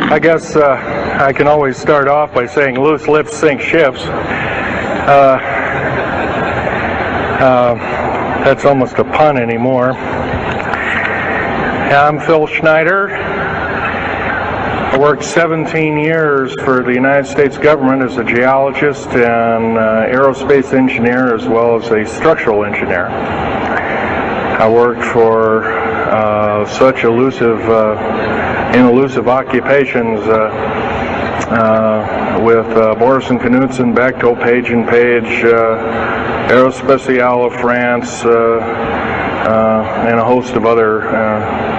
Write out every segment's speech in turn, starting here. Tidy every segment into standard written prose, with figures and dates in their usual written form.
I guess I can always start off by saying loose lips sink ships. That's almost a pun anymore. I'm Phil Schneider. I worked 17 years for the United States government as a geologist and aerospace engineer, as well as a structural engineer. I worked for such elusive occupations with Boris and Knudsen, Bechtel, Page and Page, Aerospatiale of France, and a host of other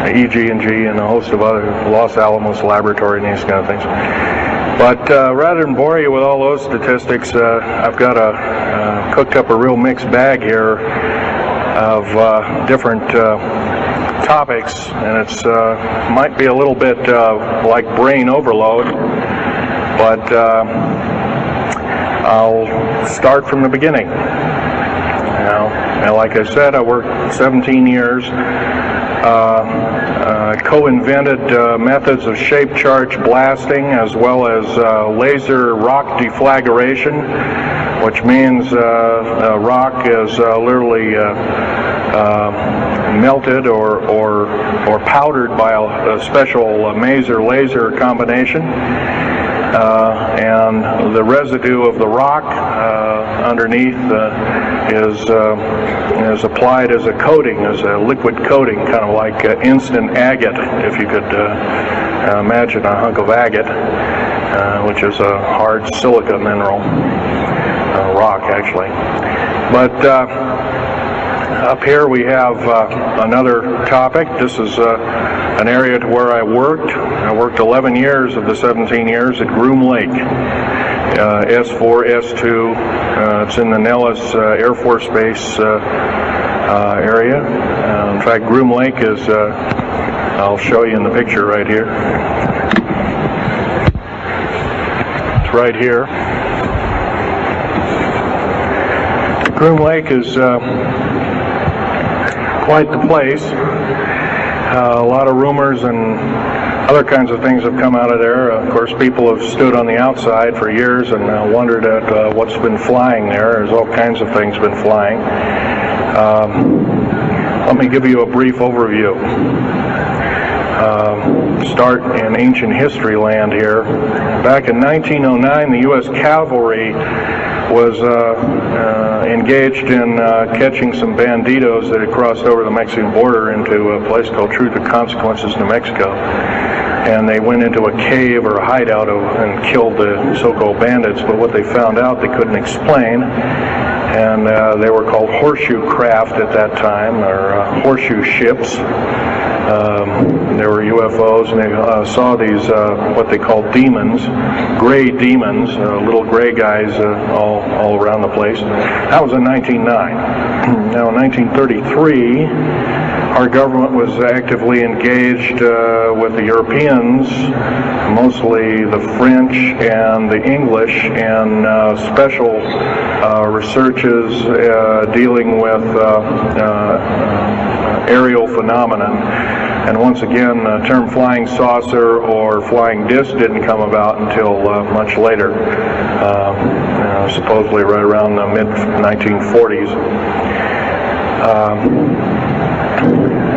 EG&G and a host of other Los Alamos Laboratory and these kind of things. But rather than bore you with all those statistics, I've got cooked up a real mixed bag here of different topics, and it's might be a little bit like brain overload, but I'll start from the beginning. Now, like I said, I worked 17 years, co-invented methods of shape charge blasting as well as laser rock deflagration, which means rock is literally melted or powdered by a special maser laser combination, and the residue of the rock underneath is applied as a coating, as a liquid coating, kind of like instant agate, if you could imagine a hunk of agate, which is a hard silica mineral, rock actually. But up here we have another topic. This is an area to where I worked. I worked 11 years of the 17 years at Groom Lake, S4, S2. It's in the Nellis Air Force Base area. In fact, Groom Lake is, I'll show you in the picture right here. It's right here. Groom Lake is quite the place. A lot of rumors and other kinds of things have come out of there. Of course, people have stood on the outside for years and wondered at what's been flying there. There's all kinds of things been flying. Let me give you a brief overview. Start in ancient history land here. Back in 1909, the U.S. cavalry was engaged in catching some banditos that had crossed over the Mexican border into a place called Truth or Consequences, New Mexico. And they went into a cave or a hideout and killed the so-called bandits, but what they found out they couldn't explain, and they were called horseshoe craft at that time, or horseshoe ships. There were UFOs, and they saw these, what they called demons, gray demons, little gray guys all around the place. That was in 1909. Now in 1933, our government was actively engaged with the Europeans, mostly the French and the English, in special researches dealing with aerial phenomenon. And once again, the term flying saucer or flying disc didn't come about until much later, supposedly right around the mid-1940s.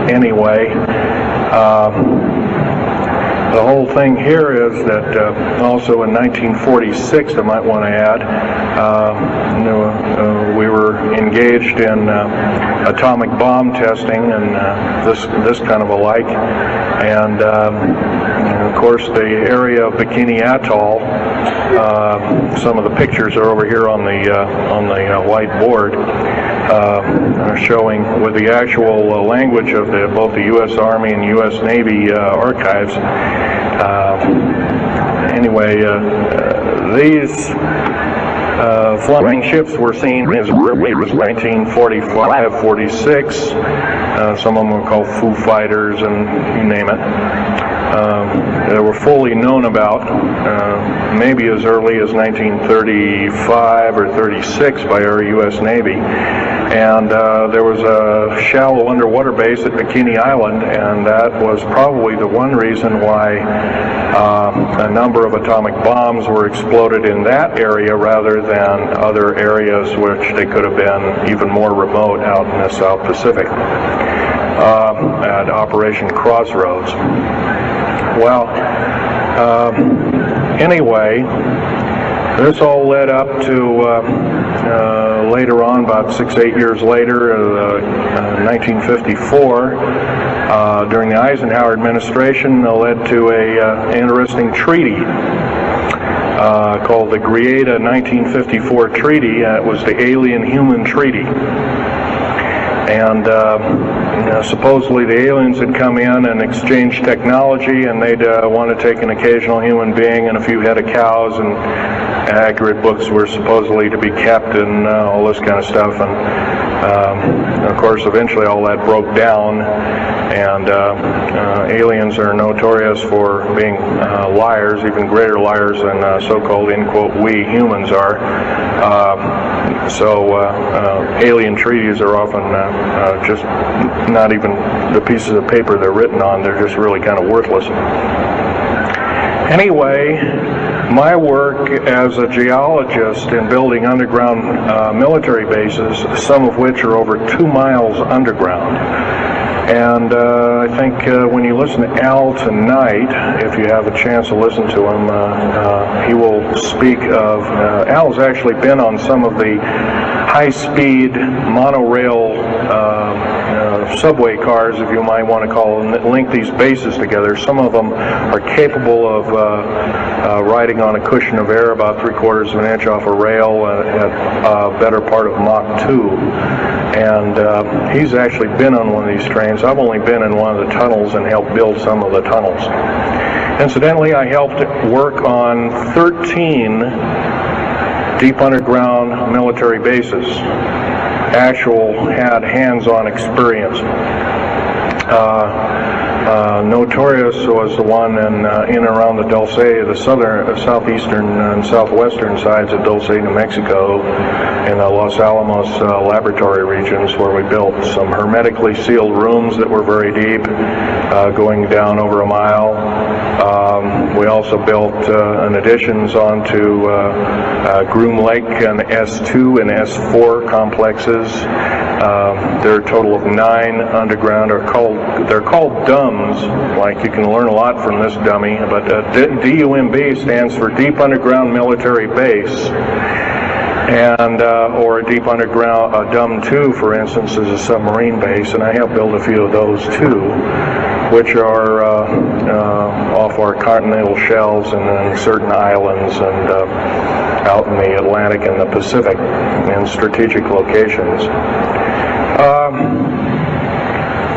Anyway, the whole thing here is that also in 1946, I might want to add, we were engaged in atomic bomb testing and this kind of a like, and of course the area of Bikini Atoll. Some of the pictures are over here on the white board. Showing with the actual language of both the U.S. Army and U.S. Navy archives. Anyway, these flying ships were seen as early as 1945, 46. Some of them were called Foo Fighters, and you name it. They were fully known about maybe as early as 1935 or 36 by our U.S. Navy. And there was a shallow underwater base at Bikini Island, and that was probably the one reason why a number of atomic bombs were exploded in that area rather than other areas which they could have been even more remote out in the South Pacific at Operation Crossroads. Well, anyway, this all led up to later on, about 6-8 years later, 1954, during the Eisenhower administration, led to an interesting treaty called the Greada 1954 Treaty. It was the Alien-Human Treaty. And supposedly the aliens had come in and exchanged technology, and they'd want to take an occasional human being and a few head of cows, and accurate books were supposedly to be kept, and all this kind of stuff. And of course, eventually all that broke down, and aliens are notorious for being liars, even greater liars than so-called, in quote, we humans are. So alien treaties are often just not even the pieces of paper they're written on. They're just really kind of worthless. Anyway, my work as a geologist in building underground military bases, some of which are over 2 miles underground. And I think when you listen to Al tonight, if you have a chance to listen to him, he will speak of, Al's actually been on some of the high-speed monorail subway cars, if you might want to call them, that link these bases together. Some of them are capable of riding on a cushion of air about 3/4 of an inch off a rail at a better part of Mach 2. And he's actually been on one of these trains. I've only been in one of the tunnels and helped build some of the tunnels. Incidentally, I helped work on 13 deep underground military bases. Had hands-on experience. Notorious was the one in and around the Dulce, the southeastern and southwestern sides of Dulce, New Mexico, in the Los Alamos laboratory regions, where we built some hermetically sealed rooms that were very deep, going down over a mile. We also built additions onto Groom Lake and S2 and S4 complexes. There are a total of 9 underground. They're called DUMBs. Like, you can learn a lot from this dummy, but DUMB stands for Deep Underground Military Base, and or a deep underground DUM2, for instance, is a submarine base, and I have built a few of those too, which are off our continental shelves and in certain islands and out in the Atlantic and the Pacific in strategic locations.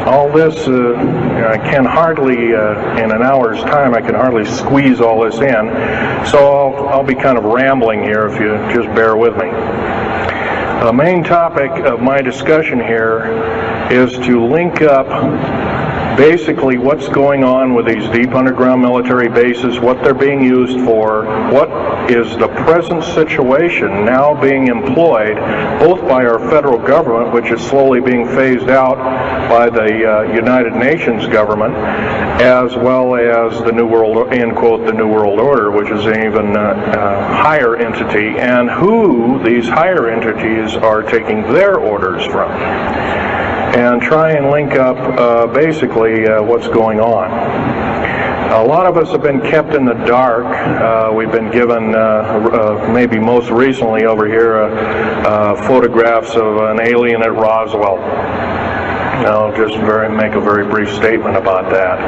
All this, I can hardly, in an hour's time, I can hardly squeeze all this in, so I'll be kind of rambling here if you just bear with me. The main topic of my discussion here is to link up basically what's going on with these deep underground military bases, what they're being used for, what is the present situation now being employed both by our federal government, which is slowly being phased out by the United Nations government, as well as the New World, end quote, the New World Order, which is an even higher entity, and who these higher entities are taking their orders from, and try and link up basically what's going on. A lot of us have been kept in the dark. We've been given, maybe most recently over here, photographs of an alien at Roswell. I'll just make a very brief statement about that.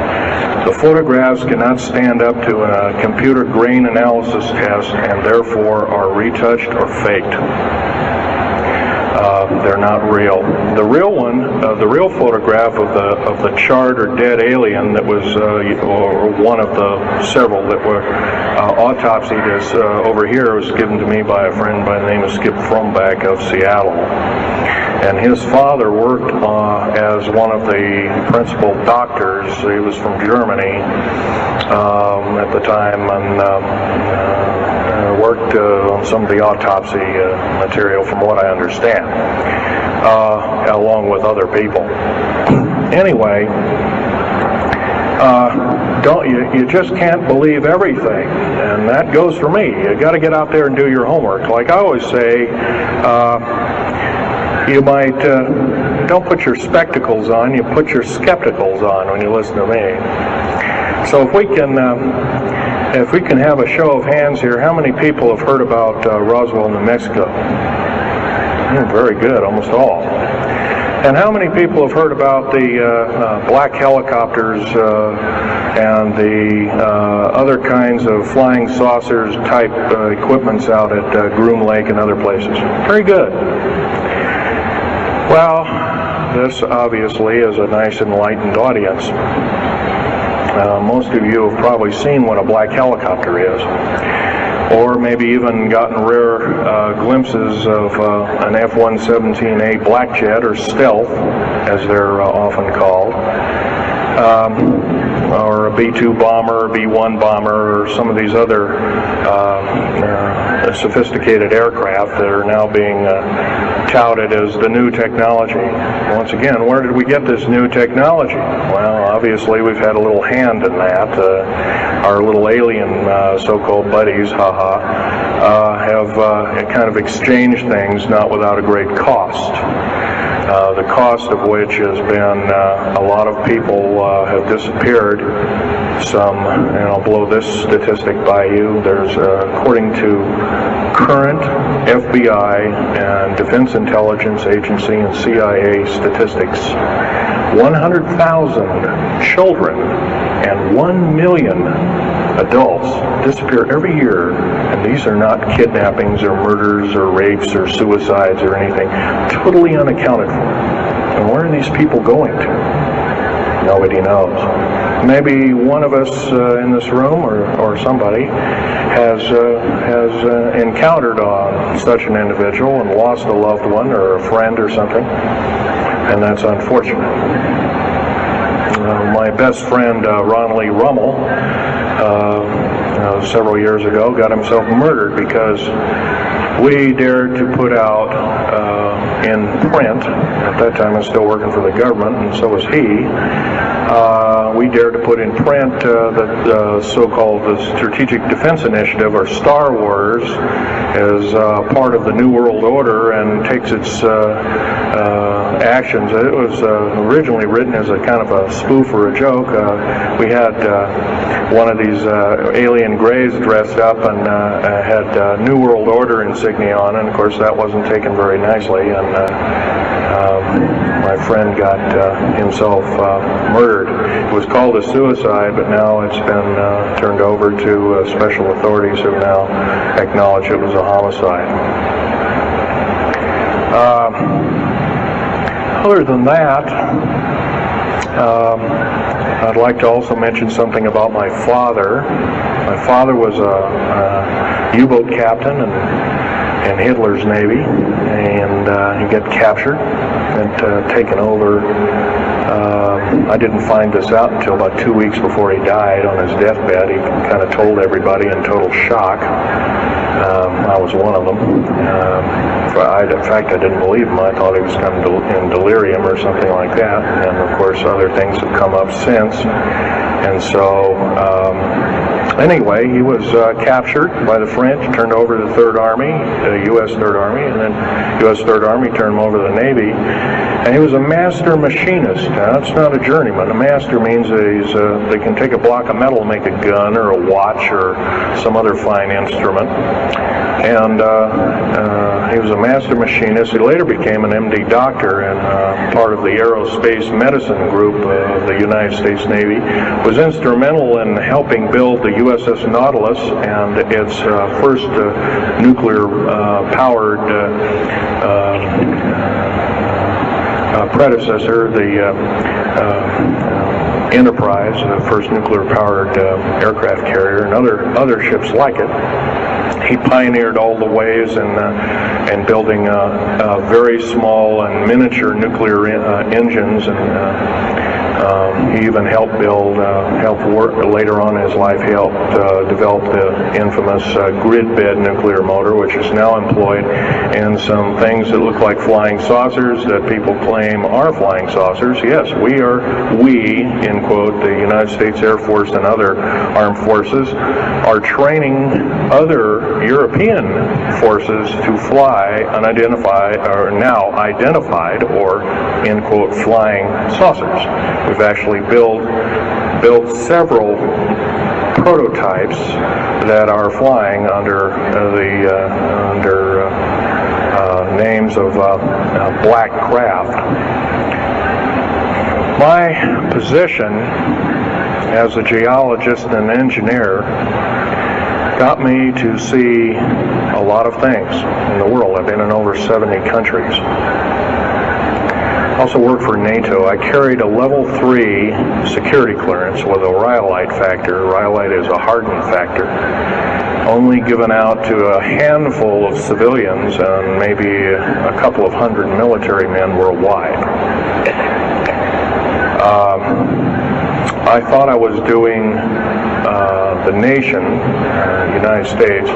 The photographs cannot stand up to a computer grain analysis test, and therefore are retouched or faked. They're not real. The real one, the real photograph of the charred or dead alien that was, or one of the several that were autopsied, is over here, was given to me by a friend by the name of Skip Frombach of Seattle. And his father worked as one of the principal doctors. He was from Germany at the time, and worked on some of the autopsy material, from what I understand. along with other people. Anyway, you just can't believe everything, and that goes for me. You got to get out there and do your homework. Like I always say, you might don't put your spectacles on, you put your skepticals on when you listen to me. So if we can have a show of hands here, how many people have heard about Roswell, New Mexico? Very good, almost all. And how many people have heard about the black helicopters and the other kinds of flying saucers type equipments out at Groom Lake and other places? Very good. Well, this obviously is a nice enlightened audience. Most of you have probably seen what a black helicopter is, or maybe even gotten rare glimpses of an F-117A black jet, or stealth, as they're often called, or a B-2 bomber, B-1 bomber, or some of these other sophisticated aircraft that are now being touted as the new technology. Once again, where did we get this new technology? Well, obviously we've had a little hand in that. Our little alien so-called buddies, have kind of exchanged things, not without a great cost. The cost of which has been a lot of people have disappeared. Some, and I'll blow this statistic by you, there's, according to current FBI and Defense Intelligence Agency and CIA statistics, 100,000 children and 1 million adults disappear every year, and these are not kidnappings or murders or rapes or suicides or anything, totally unaccounted for. And where are these people going to? Nobody knows. Maybe one of us in this room or somebody has encountered on such an individual and lost a loved one or a friend or something, and that's unfortunate. My best friend, Ron Lee Rummel, several years ago, got himself murdered because we dared to put out in print, at that time I was still working for the government, and so was he, we dared to put in print the so-called the Strategic Defense Initiative, or Star Wars, as part of the New World Order and takes its actions. It was originally written as a kind of a spoof or a joke. We had one of these alien greys dressed up and had New World Order insignia on, and of course that wasn't taken very nicely, and my friend got himself murdered. It was called a suicide, but now it's been turned over to special authorities who now acknowledge it was a homicide. Other than that, I'd like to also mention something about my father. My father was a U-boat captain in Hitler's Navy, and he got captured and taken over. I didn't find this out until about 2 weeks before he died on his deathbed. He kind of told everybody in total shock. I was one of them. In fact, I didn't believe him. I thought he was kind of in delirium or something like that. And of course, other things have come up since. And so, anyway, he was captured by the French, turned over to the Third Army, the U.S. Third Army, and then U.S. Third Army turned him over to the Navy. And he was a master machinist. Now, that's not a journeyman. A master means they can take a block of metal and make a gun or a watch or some other fine instrument. And he was a master machinist. He later became an MD doctor and part of the aerospace medicine group of the United States Navy. Was instrumental in helping build the USS Nautilus and its first nuclear-powered predecessor, the Enterprise, the first nuclear-powered aircraft carrier, and other ships like it. He pioneered all the ways in building very small and miniature nuclear engines and He even helped work later on in his life. He helped develop the infamous grid bed nuclear motor, which is now employed in some things that look like flying saucers that people claim are flying saucers. Yes, we, in quote, the United States Air Force and other armed forces, are training other European forces to fly unidentified, or now identified, or, in quote, flying saucers. We've actually built several prototypes that are flying under names of black craft. My position as a geologist and an engineer got me to see a lot of things in the world. I've been in over 70 countries. I also worked for NATO. I carried a level 3 security clearance with a rhyolite factor. Rhyolite is a hardened factor, only given out to a handful of civilians and maybe a couple of hundred military men worldwide. I thought I was doing the nation, United States,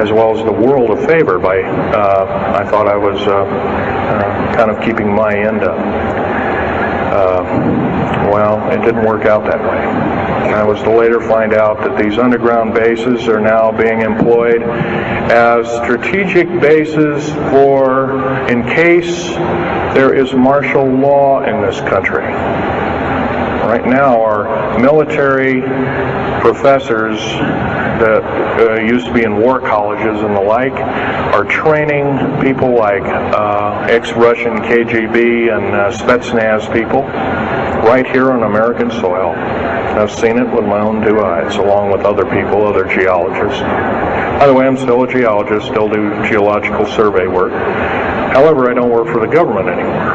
as well as the world a favor by, I thought I was kind of keeping my end up. Well, it didn't work out that way. I was to later find out that these underground bases are now being employed as strategic bases for, in case there is martial law in this country. Right now, our military professors that used to be in war colleges and the like are training people like ex-Russian KGB and Spetsnaz people right here on American soil. I've seen it with my own 2 eyes, along with other people, other geologists. By the way, I'm still a geologist, still do geological survey work. However, I don't work for the government anymore.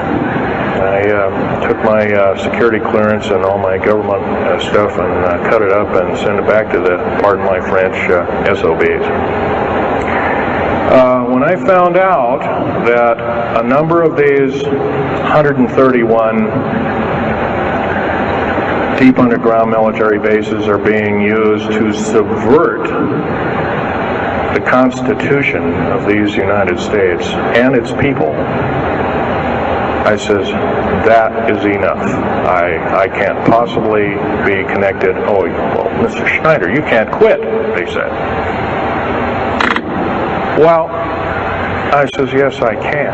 I took my security clearance and all my government stuff and cut it up and sent it back to the, pardon my French, SOBs. When I found out that a number of these 131 deep underground military bases are being used to subvert the Constitution of these United States and its people, I says, that is enough. I can't possibly be connected. Oh, well, Mr. Schneider, you can't quit, they said. Well, I says, yes, I can.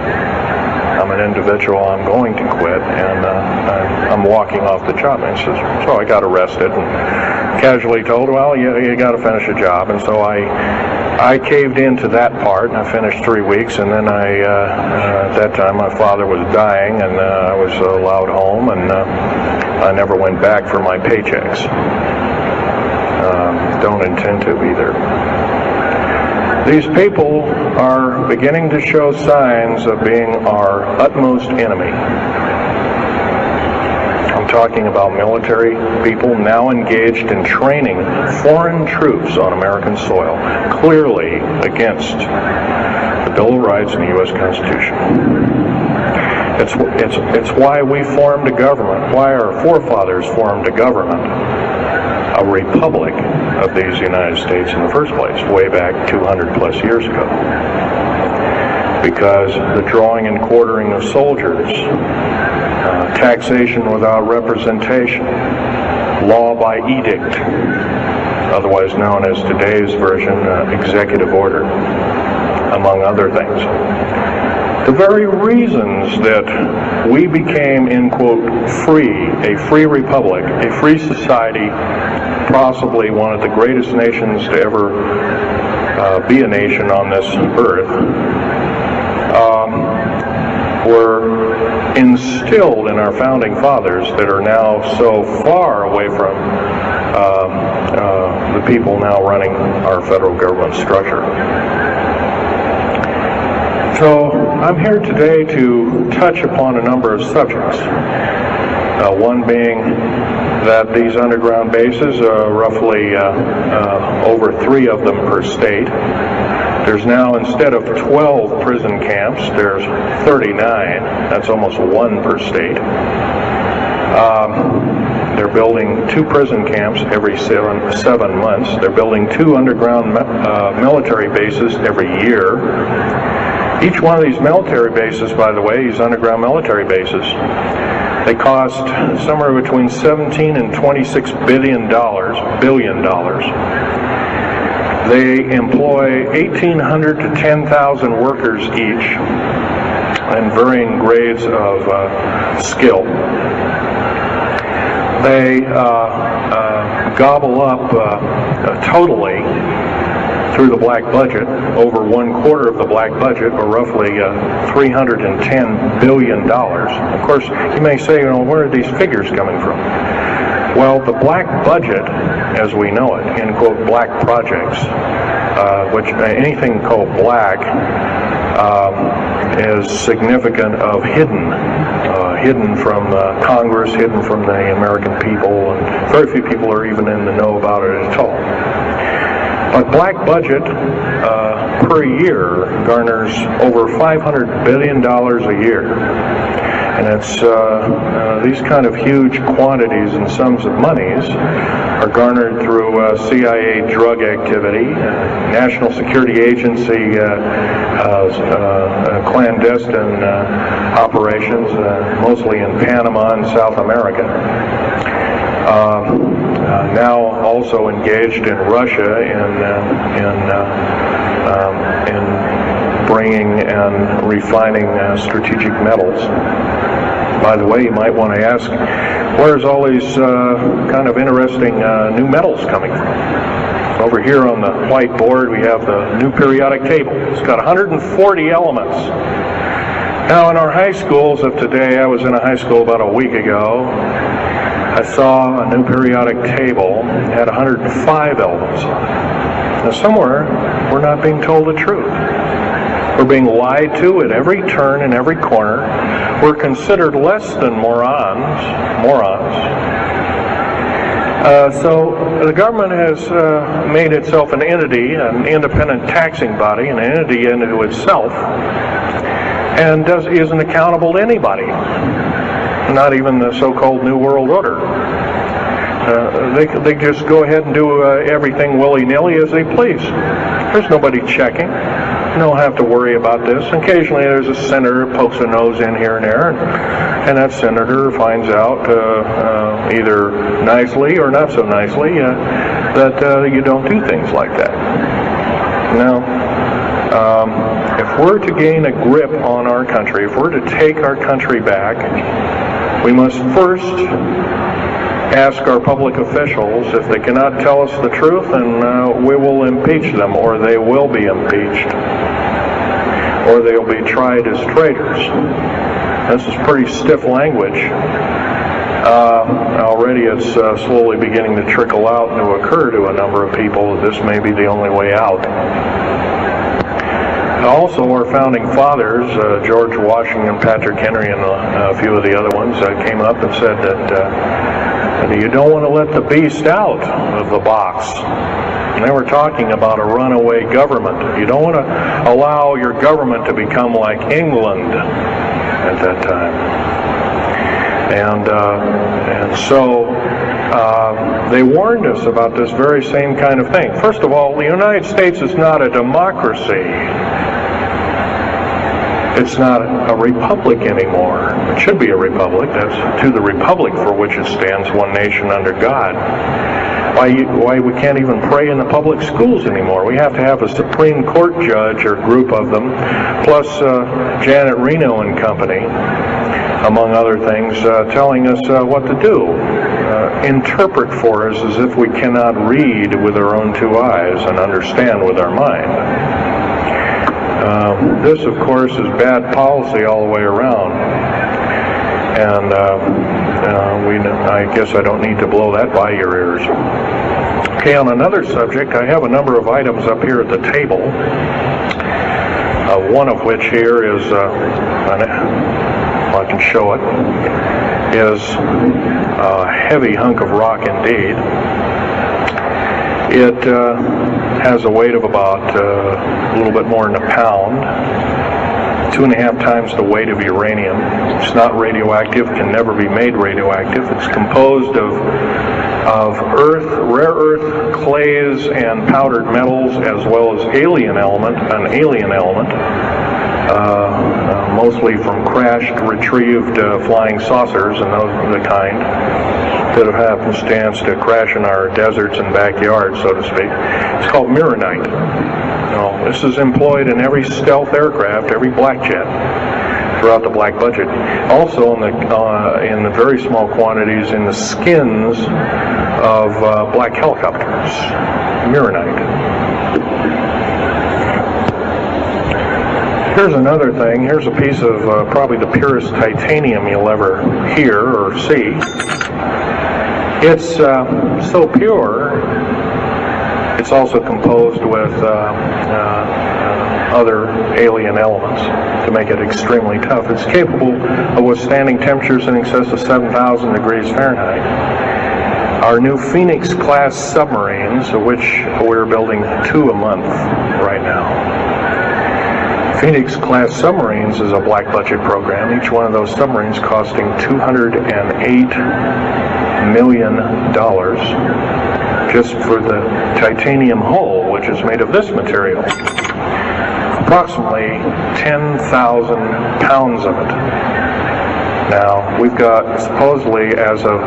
I'm an individual, I'm going to quit, and I'm walking off the job. And he says, so I got arrested and casually told, well, you got to finish a job. And so I caved into that part, and I finished 3 weeks, and then at that time my father was dying, and I was allowed home, and I never went back for my paychecks. Don't intend to either. These people are beginning to show signs of being our utmost enemy. I'm talking about military people now engaged in training foreign troops on American soil, clearly against the Bill of Rights and the U.S. Constitution. It's why we formed a government, why our forefathers formed a government, a republic of these United States in the first place, way back 200 plus years ago. Because the drawing and quartering of soldiers, taxation without representation, law by edict, otherwise known as today's version, executive order, among other things. The very reasons that we became, in quote, free, a free republic, a free society, possibly one of the greatest nations to ever be a nation on this earth, were instilled in our founding fathers that are now so far away from the people now running our federal government structure. So I'm here today to touch upon a number of subjects. One being that these underground bases are roughly over 3 of them per state. There's now, instead of 12 prison camps, there's 39. That's almost 1 per state. They're building 2 prison camps every 7 months. They're building 2 underground military bases every year. Each one of these military bases, by the way, these underground military bases, they cost somewhere between $17 and $26 billion. They employ 1,800 to 10,000 workers each in varying grades of skill. They gobble up totally through the black budget, over 1/4 of the black budget, or roughly $310 billion. Of course, you may say, where are these figures coming from? Well, the black budget, as we know it, in quote, black projects, which anything called black is significant of hidden from Congress, hidden from the American people, and very few people are even in the know about it at all. But black budget per year garners over $500 billion a year. And it's these kind of huge quantities and sums of monies are garnered through CIA drug activity, National Security Agency clandestine operations, mostly in Panama and South America. Now also engaged in Russia in bringing and refining strategic metals. By the way, you might want to ask, where's all these kind of interesting new metals coming from? Over here on the whiteboard, we have the new periodic table. It's got 140 elements. Now, in our high schools of today, I was in a high school about a week ago, I saw a new periodic table had 105 elements on it. Now, somewhere, we're not being told the truth. We're being lied to at every turn and every corner. We're considered less than morons. So the government has made itself an entity, an independent taxing body, an entity into itself, and isn't accountable to anybody. Not even the so-called New World Order. They just go ahead and do everything willy-nilly as they please. There's nobody checking. You don't have to worry about this. Occasionally there's a senator who pokes a nose in here and there, and that senator finds out either nicely or not so nicely that you don't do things like that. Now, if we're to gain a grip on our country, if we're to take our country back, we must first ask our public officials if they cannot tell us the truth, and we will impeach them, or they will be impeached, or they'll be tried as traitors. This is pretty stiff language. Already it's slowly beginning to trickle out and to occur to a number of people that this may be the only way out. Also, our founding fathers, George Washington, Patrick Henry, and a few of the other ones, came up and said that you don't want to let the beast out of the box. And they were talking about a runaway government. You don't want to allow your government to become like England at that time. And so they warned us about this very same kind of thing. First of all, the United States is not a democracy. It's not a republic anymore. It should be a republic. That's to the republic for which it stands, one nation under God. Why we can't even pray in the public schools anymore. We have to have a Supreme Court judge or group of them, plus Janet Reno and company, among other things, telling us what to do. Interpret for us as if we cannot read with our own 2 eyes and understand with our mind. This, of course, is bad policy all the way around, and I guess I don't need to blow that by your ears. Okay, on another subject, I have a number of items up here at the table, one of which here is, I can show it, is a heavy hunk of rock indeed. It has a weight of about a little bit more than a pound. 2.5 times the weight of uranium. It's not radioactive, can never be made radioactive. It's composed of earth, rare earth, clays, and powdered metals, as well as an alien element, mostly from crashed, retrieved flying saucers and those of the kind that have happenstance to crash in our deserts and backyards, so to speak. It's called mironite. This is employed in every stealth aircraft, every black jet throughout the black budget. Also in the very small quantities in the skins of black helicopters. Mironite. Here's another thing. Here's a piece of probably the purest titanium you'll ever hear or see. It's so pure, it's also composed with other alien elements to make it extremely tough. It's capable of withstanding temperatures in excess of 7,000 degrees Fahrenheit. Our new Phoenix-class submarines, of which we're building 2 a month right now. Phoenix-class submarines is a black budget program. Each one of those submarines costing $208 million just for the titanium hull, which is made of this material. Approximately 10,000 pounds of it. Now, we've got, supposedly, as of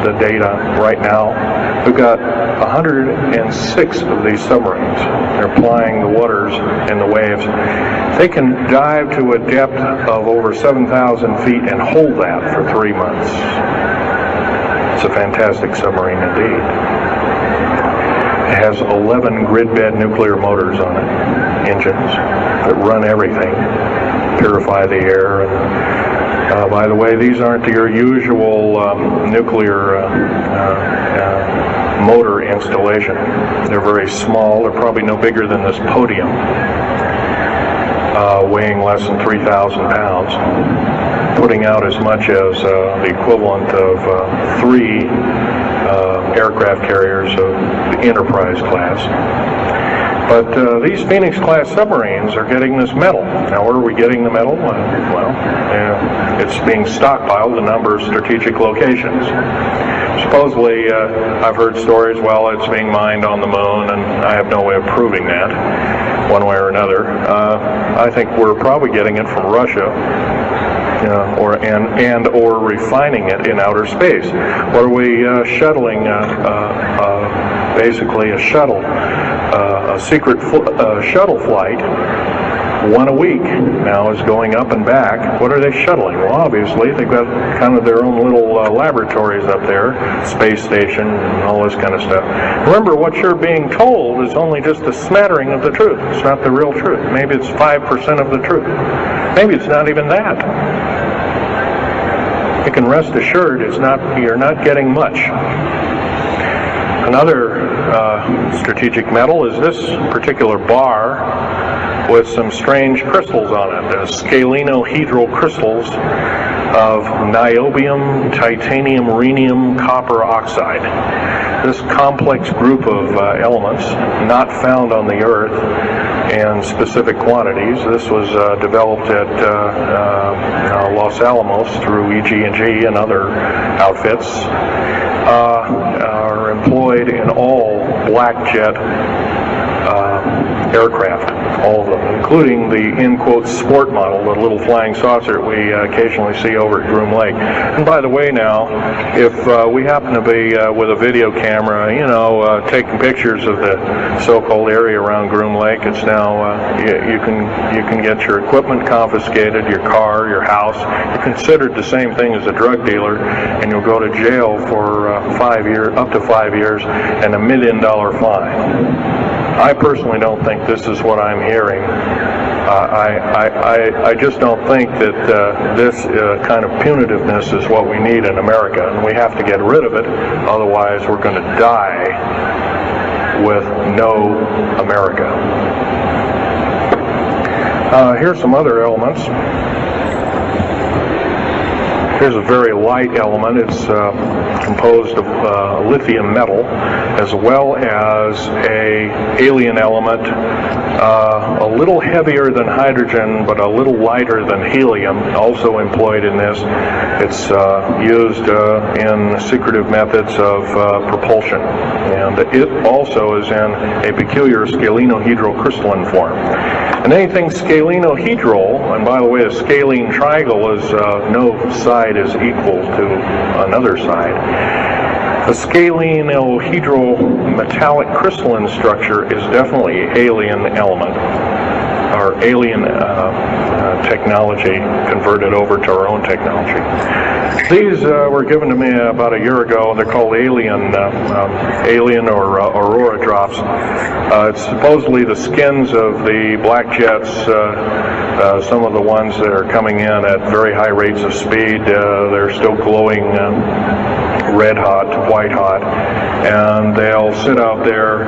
the data right now, we've got 106 of these submarines. They're plying the waters and the waves. They can dive to a depth of over 7,000 feet and hold that for 3 months. It's a fantastic submarine indeed. It has 11 grid-bed nuclear motors on it, engines that run everything, purify the air. And by the way, these aren't your usual nuclear motor installation. They're very small. They're probably no bigger than this podium, weighing less than 3,000 pounds, putting out as much as the equivalent of 3 aircraft carriers of the Enterprise class. But these Phoenix-class submarines are getting this metal. Now, where are we getting the metal? Well, it's being stockpiled in a number of strategic locations. Supposedly, I've heard stories, well, it's being mined on the moon, and I have no way of proving that, one way or another. I think we're probably getting it from Russia, or refining it in outer space. What are we shuttling? Basically, a shuttle, a secret shuttle flight. 1 a week now is going up and back. What are they shuttling? Well, obviously, they've got kind of their own little laboratories up there, space station, and all this kind of stuff. Remember, what you're being told is only just a smattering of the truth. It's not the real truth. Maybe it's 5% of the truth. Maybe it's not even that. You can rest assured you're not getting much. Another strategic metal is this particular bar with some strange crystals on it. Scalenohedral crystals of niobium, titanium, rhenium, copper oxide. This complex group of elements, not found on the Earth in specific quantities. This was developed at Los Alamos through EG&G and other outfits, are employed in all black jet aircraft, all of them, including the, in quotes, sport model, the little flying saucer we occasionally see over at Groom Lake. And by the way now, if we happen to be with a video camera, taking pictures of the so-called area around Groom Lake, it's now, you can get your equipment confiscated, your car, your house. You're considered the same thing as a drug dealer, and you'll go to jail for 5 years, up to 5 years, and $1 million fine. I personally don't think this is what I'm hearing. I just don't think that this kind of punitiveness is what we need in America, and we have to get rid of it. Otherwise, we're going to die with no America. Here's some other elements. Here's a very light element. It's composed of lithium metal. as well as a alien element, a little heavier than hydrogen, but a little lighter than helium, also employed in this. It's used in secretive methods of propulsion, and it also is in a peculiar scalenohedral crystalline form. And anything scalenohedral, and by the way, a scalene triangle is no side is equal to another side. A scalenohedral metallic crystalline structure is definitely alien element, or alien technology converted over to our own technology. These were given to me about a year ago. They're called alien or aurora drops. It's supposedly the skins of the black jets, some of the ones that are coming in at very high rates of speed. They're still glowing red hot, white hot, and they'll sit out there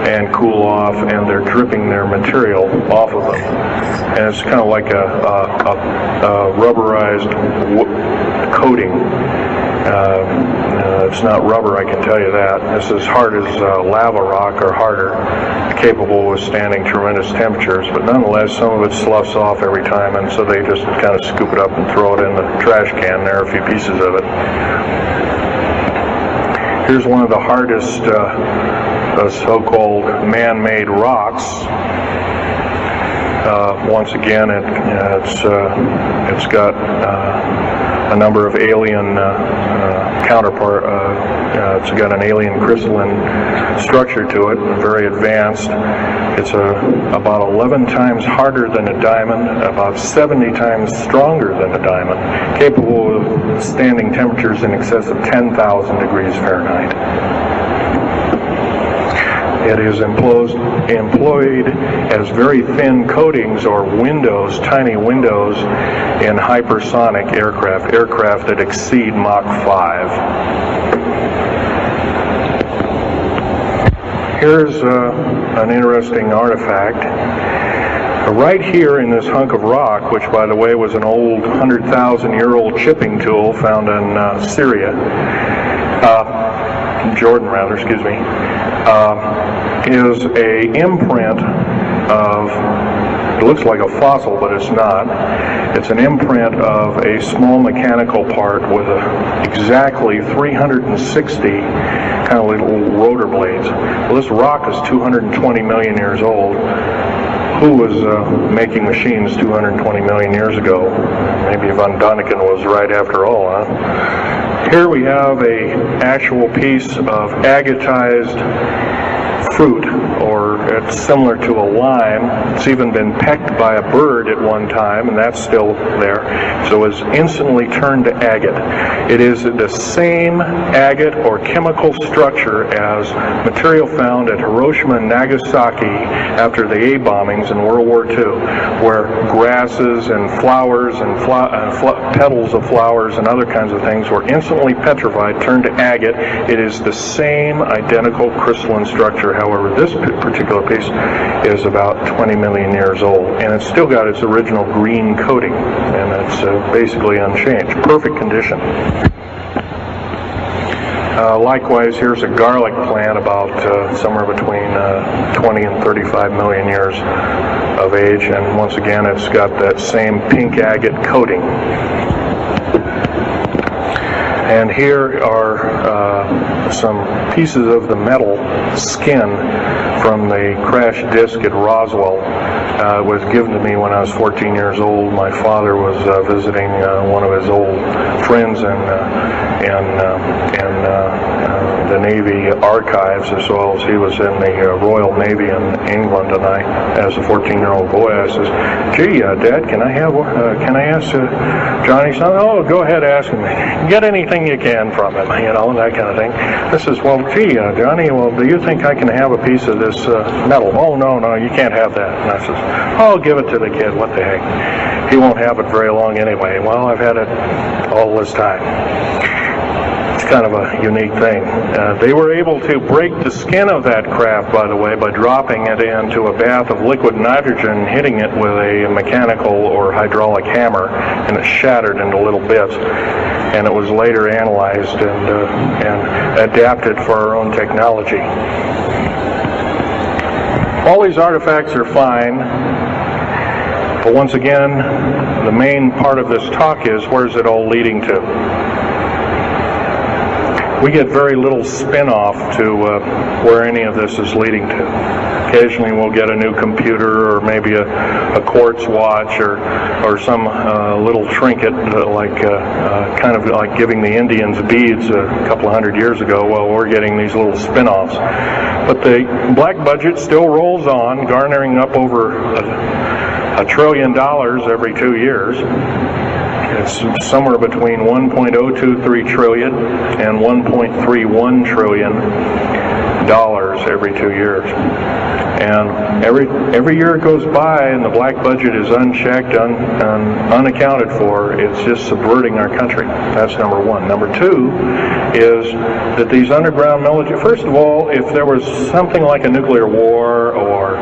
and cool off, and they're dripping their material off of them. And it's kind of like a rubberized coating. It's not rubber, I can tell you that. It's as hard as lava rock or harder, capable of withstanding tremendous temperatures, but nonetheless some of it sloughs off every time, and so they just kind of scoop it up and throw it in the trash can. There are a few pieces of it. Here's one of the hardest so-called man-made rocks. Once again, it's got a number of alien counterpart. It's got an alien crystalline structure to it, very advanced. It's about 11 times harder than a diamond, about 70 times stronger than a diamond, capable of standing temperatures in excess of 10,000 degrees Fahrenheit. It is employed as very thin coatings or windows, tiny windows, in hypersonic aircraft that exceed Mach 5. Here's an interesting artifact. Right here in this hunk of rock, which by the way was an old 100,000-year-old chipping tool found in Jordan rather, excuse me, is a imprint of, it looks like a fossil, but it's not. It's an imprint of a small mechanical part with exactly 360 kind of little rotor blades. Well, this rock is 220 million years old. Who was making machines 220 million years ago? Maybe Von Däniken was right after all, huh? Here we have an actual piece of agatized fruit, or it's similar to a lime. It's even been pecked by a bird at one time, and that's still there. So it's instantly turned to agate. It is the same agate or chemical structure as material found at Hiroshima and Nagasaki after the A bombings in World War II, where grasses and flowers and petals of flowers and other kinds of things were instantly petrified, turned to agate. It is the same identical crystalline structure. However, this particular piece is about 20 million years old, and it's still got its original green coating, and it's basically unchanged. Perfect condition. Likewise, here's a garlic plant about somewhere between 20 and 35 million years of age, and once again it's got that same pink agate coating. And here are some pieces of the metal skin from the crash disk at Roswell. It was given to me when I was 14 years old. My father was visiting one of his old friends in the Navy archives, as well as he was in the Royal Navy in England. And I, as a 14-year-old boy, I says, "Gee, Dad, can I ask Johnny something?" "Oh, go ahead, ask him. Get anything you can from him, you know, that kind of thing." I says, "Well, gee, Johnny, well, do you think I can have a piece of this metal?" "Oh, no, you can't have that." And I says, "Oh, give it to the kid. What the heck? He won't have it very long anyway." Well, I've had it all this time. It's kind of a unique thing. They were able to break the skin of that craft, by the way, by dropping it into a bath of liquid nitrogen, hitting it with a mechanical or hydraulic hammer, and it shattered into little bits. And it was later analyzed and adapted for our own technology. All these artifacts are fine, but once again, the main part of this talk is, where's it all leading to? We get very little spin-off to where any of this is leading to. Occasionally we'll get a new computer, or maybe a quartz watch, or some little trinket, kind of like giving the Indians beads a couple of hundred years ago. Well, we're getting these little spin-offs. But the black budget still rolls on, garnering up over $1 trillion every 2 years. It's somewhere between 1.023 trillion and 1.31 trillion dollars every 2 years. And every year it goes by and the black budget is unchecked, unaccounted for. It's just subverting our country. That's number one. Number two is that these underground military, first of all, if there was something like a nuclear war or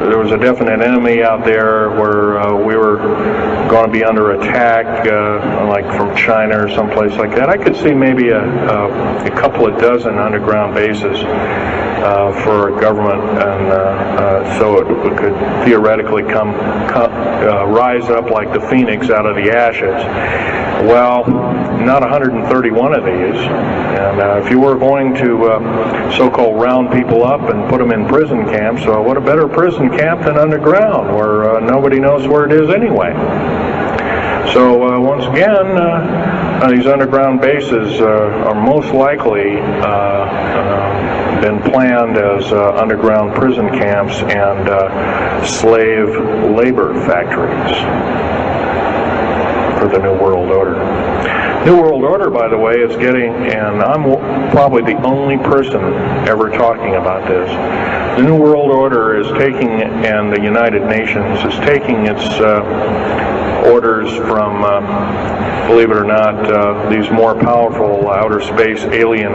there was a definite enemy out there where we were going to be under attack, like from China or someplace like that, I could see maybe a couple of dozen underground bases for a government, and so it could theoretically rise up like the phoenix out of the ashes. Well, not 131 of these, and if you were going to so-called round people up and put them in prison camps, what a better prison camp than underground, where nobody knows where it is anyway. So once again, these underground bases are most likely been planned as underground prison camps and slave labor factories for the New World Order. New World Order, by the way, is getting, and I'm probably the only person ever talking about this, the New World Order is taking, and the United Nations is taking its orders from, believe it or not, these more powerful outer space alien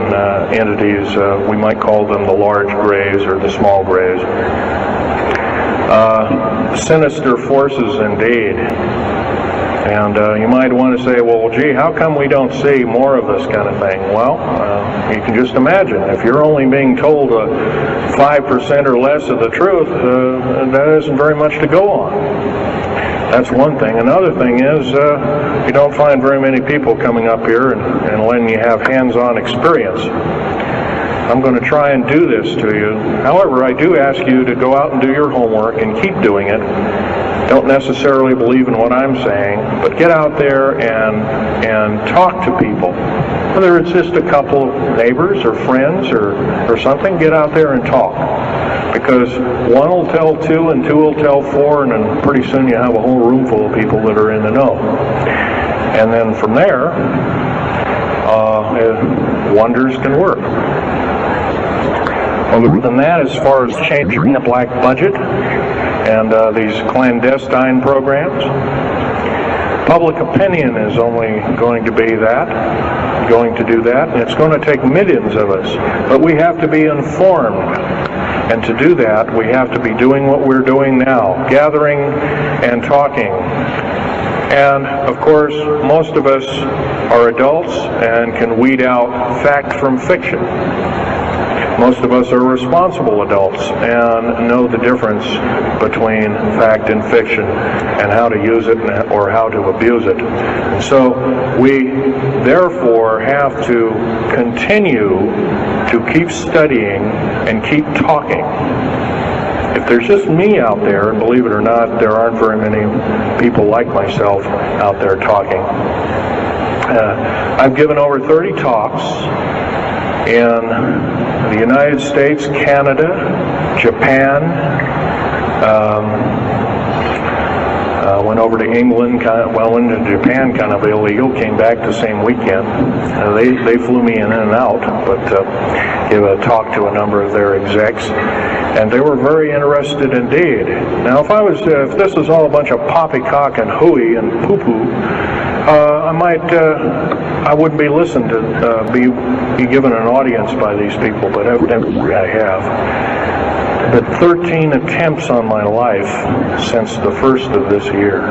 entities. We might call them the large grays or the small grays. Sinister forces indeed. And you might want to say, well, gee, how come we don't see more of this kind of thing? Well, you can just imagine. If you're only being told 5% or less of the truth, that isn't very much to go on. That's one thing. Another thing is you don't find very many people coming up here and letting you have hands-on experience. I'm going to try and do this to you. However, I do ask you to go out and do your homework and keep doing it. Don't necessarily believe in what I'm saying, but get out there and talk to people. Whether it's just a couple of neighbors or friends or something, get out there and talk. Because one will tell two and two will tell four, and then pretty soon you have a whole room full of people that are in the know. And then from there, wonders can work. Other than that, as far as changing the black budget and these clandestine programs, public opinion is only going to do that, and it's going to take millions of us. But we have to be informed, and to do that, we have to be doing what we're doing now, gathering and talking. And, of course, most of us are adults and can weed out fact from fiction. Most of us are responsible adults and know the difference between fact and fiction and how to use it or how to abuse it. So we therefore have to continue to keep studying and keep talking. If there's just me out there, and believe it or not, there aren't very many people like myself out there talking. I've given over 30 talks in the United States, Canada, Japan, went over to England, went to Japan kind of illegal, came back the same weekend. They flew me in and out, but gave a talk to a number of their execs, and they were very interested indeed. Now, if this was all a bunch of poppycock and hooey and poo-poo, I wouldn't be listened to, be given an audience by these people, but evidently I have. But 13 attempts on my life since the first of this year.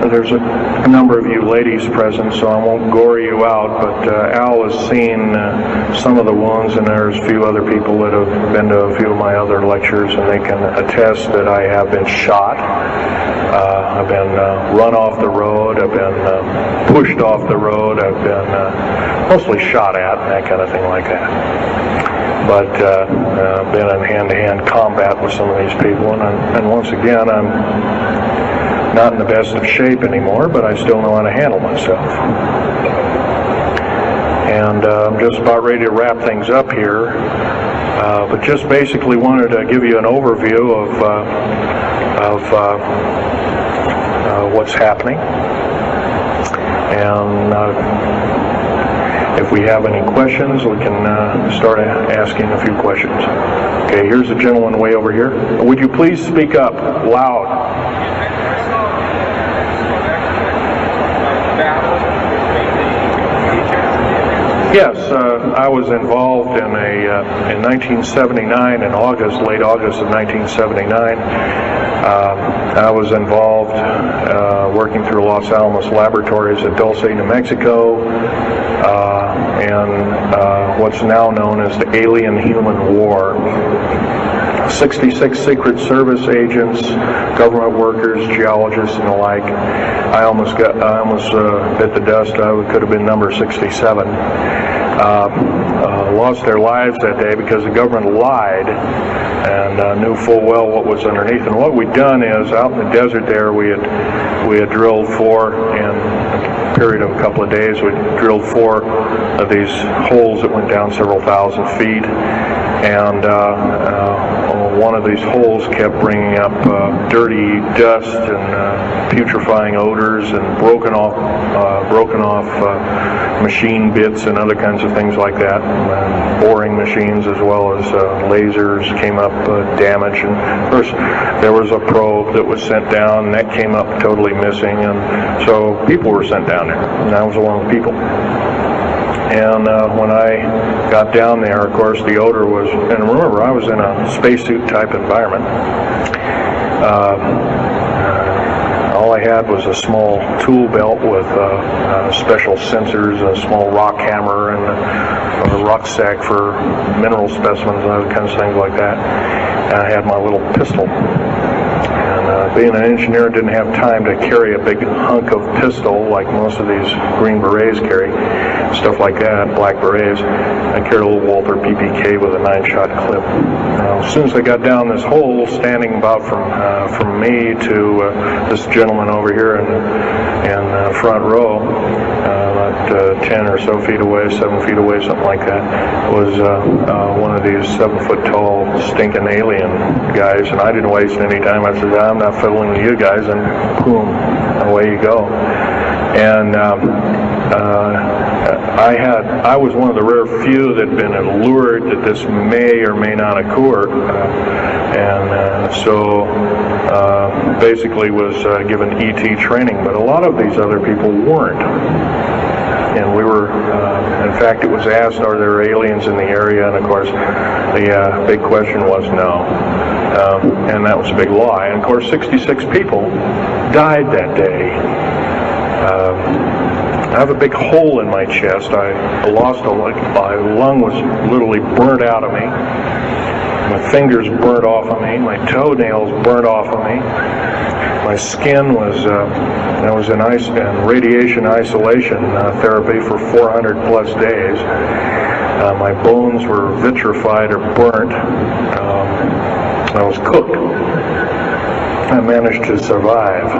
There's a number of you ladies present, so I won't gore you out, but Al has seen some of the wounds, and there's a few other people that have been to a few of my other lectures, and they can attest that I have been shot. I've been run off the road, I've been pushed off the road, I've been mostly shot at, and that kind of thing like that. But I've been in hand-to-hand combat with some of these people, and once again, I'm not in the best of shape anymore, but I still know how to handle myself. And I'm just about ready to wrap things up here, but just basically wanted to give you an overview of what's happening. And if we have any questions, we can start asking a few questions. Okay, here's a gentleman way over here. Would you please speak up loud? Yes, I was involved in in 1979, in August, late August of 1979. I was involved working through Los Alamos Laboratories at Dulce, New Mexico, and what's now known as the Alien-Human War. 66 Secret Service agents, government workers, geologists, and the like. I almost bit the dust. I could have been number 67. Lost their lives that day because the government lied and knew full well what was underneath. And what we'd done is, out in the desert there, we had drilled in a period of a couple of days. We drilled 4 of these holes that went down several thousand feet, and one of these holes kept bringing up dirty dust and putrefying odors and broken off machine bits and other kinds of things like that. And boring machines as well as lasers came up damaged. And of course, there was a probe that was sent down, and that came up totally missing. And so people were sent down there, and I was one of the people. And when I got down there, of course, the odor was, and remember, I was in a spacesuit type environment. All I had was a small tool belt with special sensors, a small rock hammer, and a rucksack for mineral specimens and other kinds of things like that. And I had my little pistol. And being an engineer, didn't have time to carry a big hunk of pistol like most of these Green Berets carry, stuff like that, Black Berets. I carried a little Walther PPK with a 9-shot clip. As soon as I got down this hole, standing about from me to this gentleman over here in front row, about 10 or so feet away, 7 feet away, something like that, was one of these 7-foot-tall stinking alien guys, and I didn't waste any time. I said, I'm not fiddling with you guys, and boom, away you go. And I was one of the rare few that had been allured that this may or may not occur, and so basically was given ET training, but a lot of these other people weren't. And we were, in fact, it was asked, are there aliens in the area? And of course, the big question was no. And that was a big lie. And of course, 66 people died that day. I have a big hole in my chest. I lost a lung. My lung was literally burnt out of me. My fingers burnt off of me. My toenails burnt off of me. My skin was, I was in radiation isolation therapy for 400 plus days. My bones were vitrified or burnt. I was cooked. I managed to survive.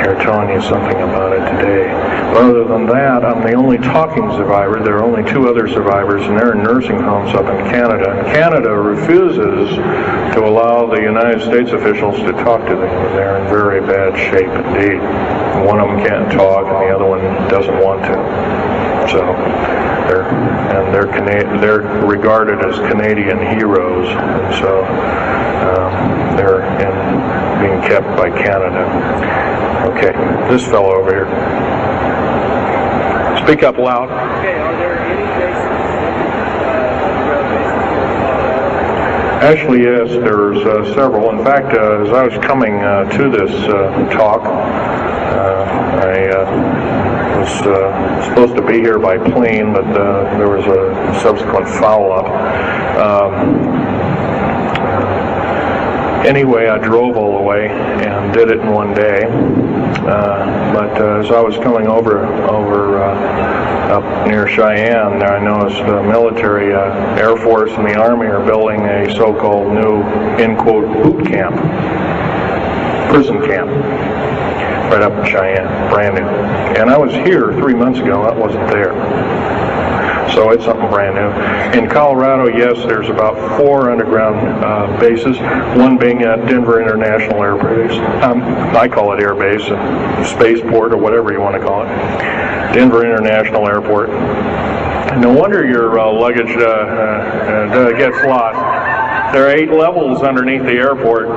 Here telling you something about it today. But other than that, I'm the only talking survivor. There are only 2 other survivors, and they're in nursing homes up in Canada. And Canada refuses to allow the United States officials to talk to them. They're in very bad shape indeed. One of them can't talk, and the other one doesn't want to. So they're regarded as Canadian heroes, and so they're being kept by Canada. Okay, this fellow over here. Speak up loud. Okay, are there any bases? Actually, yes, there's several. In fact, as I was coming to this talk, I was supposed to be here by plane, but there was a subsequent foul-up. Anyway, I drove all the way and did it in one day. But as I was coming over up near Cheyenne, I noticed the military, Air Force and the Army are building a so-called new, in quote, boot camp, prison camp, right up in Cheyenne, brand new. And I was here 3 months ago, I wasn't there. So it's something brand new. In Colorado, yes, there's about 4 underground bases, one being at Denver International Air Base. I call it Air Base, Spaceport, or whatever you want to call it. Denver International Airport. No wonder your luggage gets lost. There are 8 levels underneath the airport,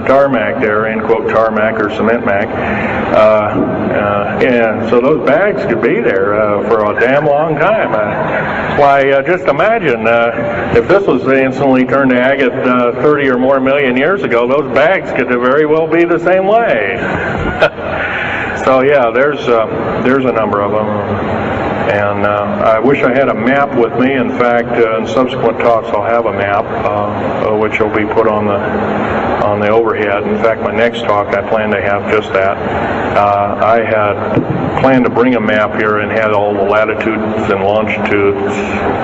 tarmac there, end quote, tarmac or cement mac. And so those bags could be there for a damn long time. Why, just imagine if this was instantly turned to agate 30 or more million years ago, those bags could very well be the same way. So yeah, there's a number of them. And I wish I had a map with me. In fact, in subsequent talks, I'll have a map, which will be put on the overhead. In fact, my next talk, I plan to have just that. I had planned to bring a map here and had all the latitudes and longitudes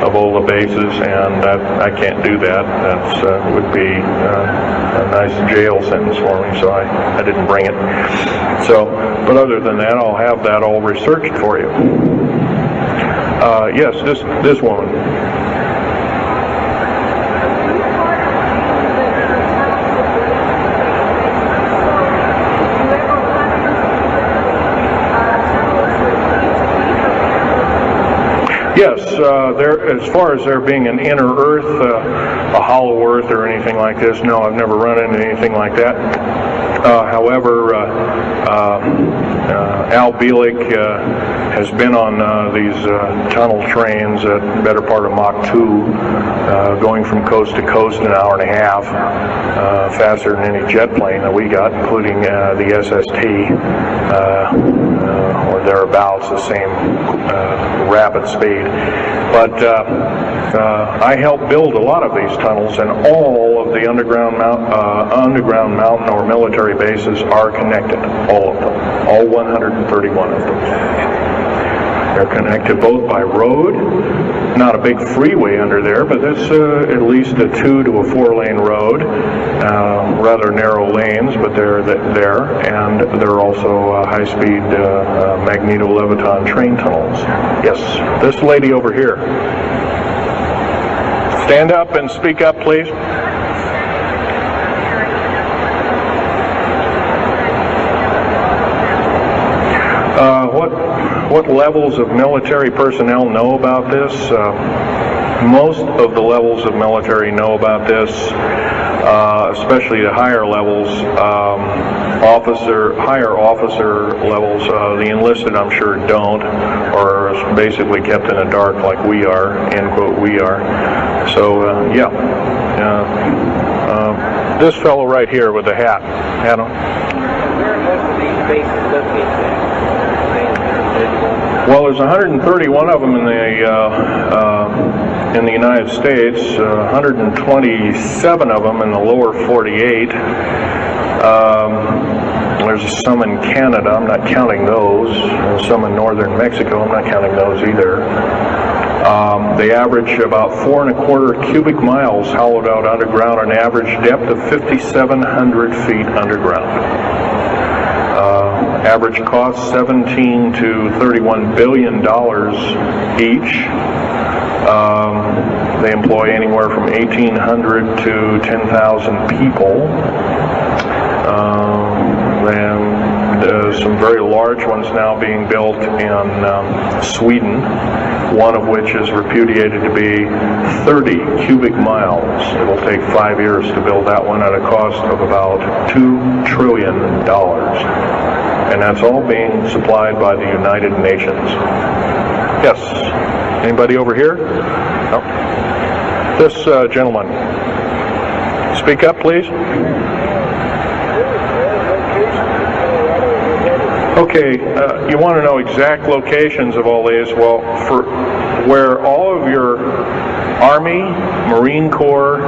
of all the bases, and I can't do that. That would be a nice jail sentence for me, so I didn't bring it. So, but other than that, I'll have that all researched for you. Yes, this woman. Yes, as far as there being an inner Earth, a hollow Earth or anything like this, no, I've never run into anything like that. However, Al Bielek has been on these tunnel trains at the better part of Mach 2, going from coast to coast in an hour and a half, faster than any jet plane that we got, including the SST, or thereabouts, the same rapid speed. But I helped build a lot of these tunnels, and all of the underground mountain or military bases are connected, all of them, all 131 of them. They're connected both by road, not a big freeway under there, but it's at least a 2 to a 4 lane road, rather narrow lanes, but they're there, and they're also high-speed magneto-leviton train tunnels. Yes, this lady over here. Stand up and speak up, please. What levels of military personnel know about this? Most of the levels of military know about this, especially the higher levels, higher officer levels. The enlisted, I'm sure, don't, or are basically kept in the dark like we are, end quote, we are. So, yeah. This fellow right here with the hat. Adam? Where are most of these bases located? Well, there's 131 of them in the United States, 127 of them in the lower 48. There's some in Canada, I'm not counting those. There's some in northern Mexico, I'm not counting those either. They average about 4¼ cubic miles hollowed out underground, an average depth of 5,700 feet underground. Average cost $17 to $31 billion each. They employ anywhere from 1,800 to 10,000 people. Then some very large ones now being built in Sweden, one of which is repudiated to be 30 cubic miles. It will take 5 years to build that one at a cost of about $2 trillion. And that's all being supplied by the United Nations. Yes? Anybody over here? No? This gentleman. Speak up, please. Okay, you want to know exact locations of all these? Well, for where all of your Army, Marine Corps,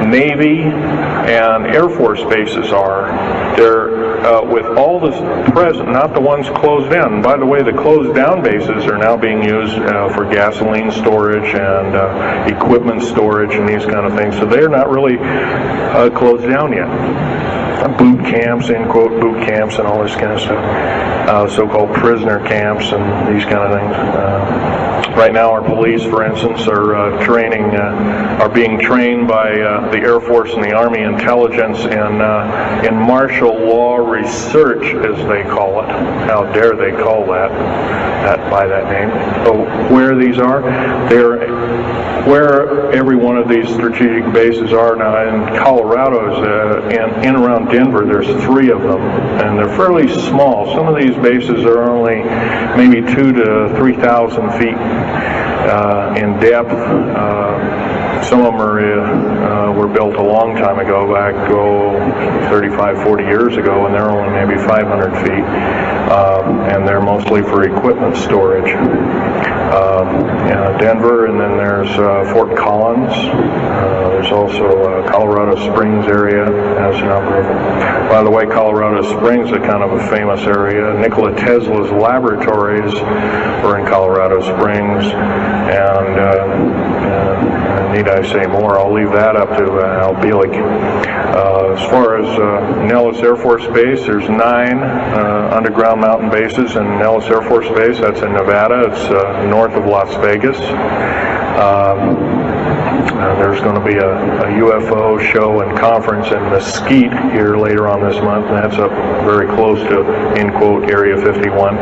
Navy, and Air Force bases are, they're with all the present, not the ones closed in. By the way, the closed down bases are now being used for gasoline storage and equipment storage and these kind of things. So they're not really closed down yet. Boot camps, end quote, boot camps and all this kind of stuff. So-called prisoner camps and these kind of things. Right now our police, for instance, are being trained by the Air Force and the Army intelligence in martial law research, as they call it. How dare they call that by that name. So where these are, where every one of these strategic bases are now. In Colorado, in around Denver, there's 3 of them, and they're fairly small. Some of these bases are only maybe 2,000 to 3,000 feet in depth. Some of them were built a long time ago, back 35, 40 years ago, and they're only maybe 500 feet, and they're mostly for equipment storage. Denver, and then there's Fort Collins. There's also Colorado Springs area has a number of them. By the way, Colorado Springs is kind of a famous area. Nikola Tesla's laboratories were in Colorado Springs, and need I say more? I'll leave that up to Al Bielek. As far as Nellis Air Force Base, there's 9 underground mountain bases in Nellis Air Force Base. That's in Nevada. It's north of Las Vegas. There's going to be a UFO show and conference in Mesquite here later on this month, and that's up very close to, end quote, Area 51.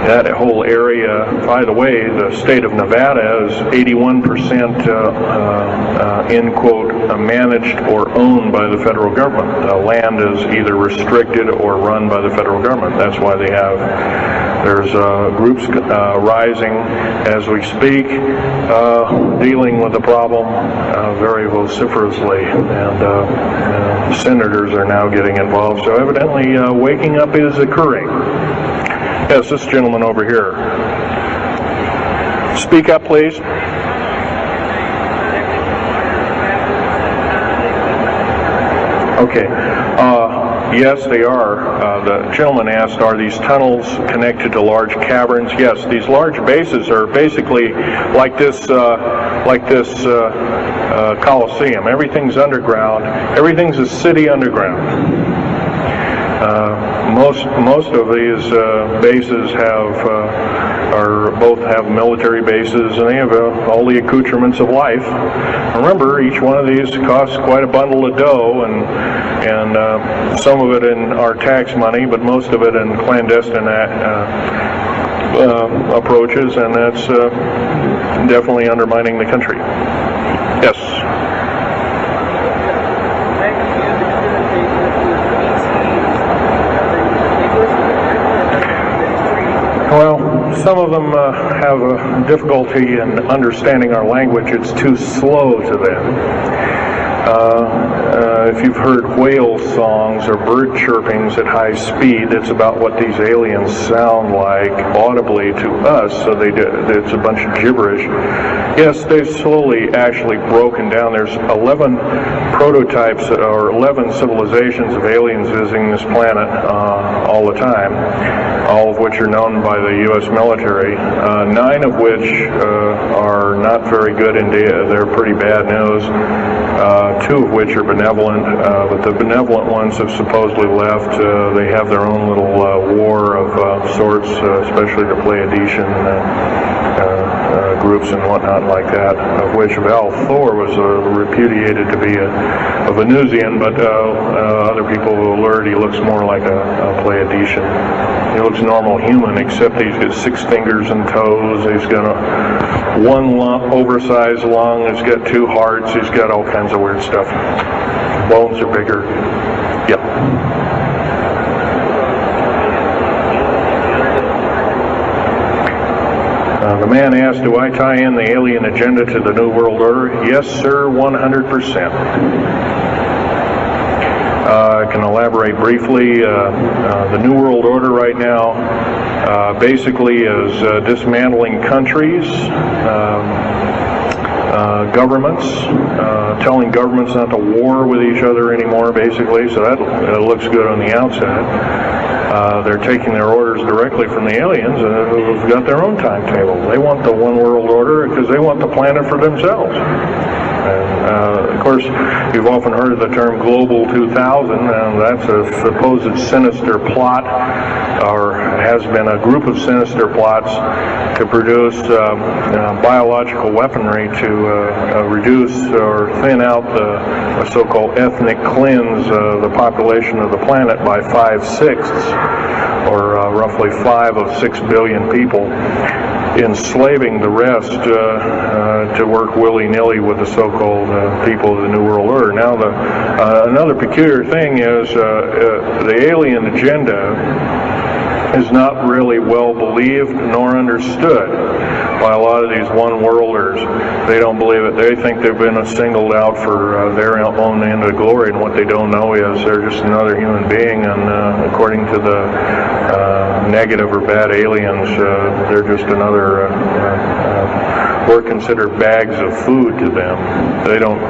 That whole area, by the way, the state of Nevada is 81% end quote, managed or owned by the federal government. The land is either restricted or run by the federal government. That's why there's groups rising as we speak, dealing with the problem very vociferously, and senators are now getting involved. So evidently waking up is occurring. Yes, this gentleman over here. Speak up, please. Okay. Yes, they are. The gentleman asked, are these tunnels connected to large caverns? Yes, these large bases are basically like this Coliseum. Everything's underground. Everything's a city underground. Most of these bases both have military bases, and they have all the accoutrements of life. Remember, each one of these costs quite a bundle of dough, and some of it in our tax money, but most of it in clandestine approaches, and that's definitely undermining the country. Yes. Well, some of them have a difficulty in understanding our language. It's too slow to them. If you've heard whale songs or bird chirpings at high speed, it's about what these aliens sound like audibly to us, so it's a bunch of gibberish. Yes, they've slowly actually broken down. There's 11 prototypes or 11 civilizations of aliens visiting this planet all the time, all of which are known by the U.S. military, 9 of which are not very good indeed. They're pretty bad news. 2 of which are benevolent, but the benevolent ones have supposedly left. They have their own little war of sorts, especially the Pleiadian groups and whatnot like that, of which Val Thor was repudiated to be a Venusian, but other people will alert he looks more like a Pleiadian. He looks normal human, except he's got 6 fingers and toes, he's got one oversized lung, he's got 2 hearts, he's got all kinds of weird stuff. Bones are bigger. Yep. The man asked, do I tie in the alien agenda to the New World Order? Yes, sir, 100%. I can elaborate briefly. The New World Order right now basically is dismantling countries, governments, telling governments not to war with each other anymore, basically, so that looks good on the outside. They're taking their orders directly from the aliens who've got their own timetable. They want the one world order because they want the planet for themselves. Of course, you've often heard of the term Global 2000, and that's a supposed sinister plot, or has been a group of sinister plots to produce biological weaponry to reduce or thin out the so-called ethnic cleanse the population of the planet by 5/6, or roughly 5 of 6 billion people, enslaving the rest to work willy-nilly with the so-called people of the New World Order. Now, another peculiar thing is the alien agenda is not really well believed nor understood by a lot of these one-worlders. They don't believe it. They think they've been singled out for their own end of glory, and what they don't know is they're just another human being, and according to the negative or bad aliens, they're just another, we're considered bags of food to them. They don't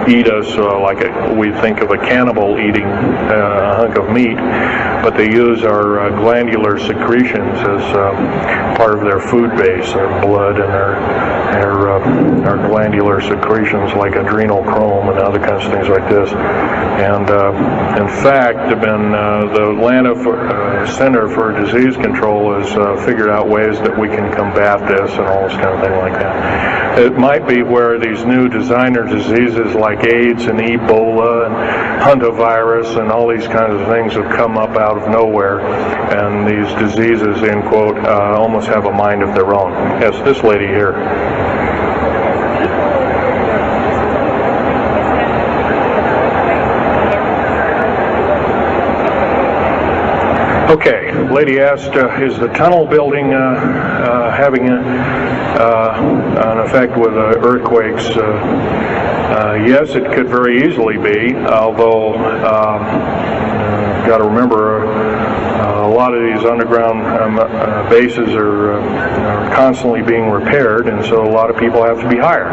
eat us like we think of a cannibal eating a hunk of meat, but they use our glandular secretions as part of their food base, their blood and our glandular secretions like adrenal chrome and other kinds of things like this. And in fact, the Atlanta Center for Disease Control has figured out ways that we can combat this and all this kind of thing like that. It might be where these new designer diseases like AIDS and Ebola and hantavirus and all these kinds of things have come up out of nowhere, and these diseases, end quote, almost have a mind of their own. Yes, this lady here. Okay, lady asked, is the tunnel building having an effect with earthquakes? Yes, it could very easily be, although got to remember a lot of these underground bases are constantly being repaired, and so a lot of people have to be hired.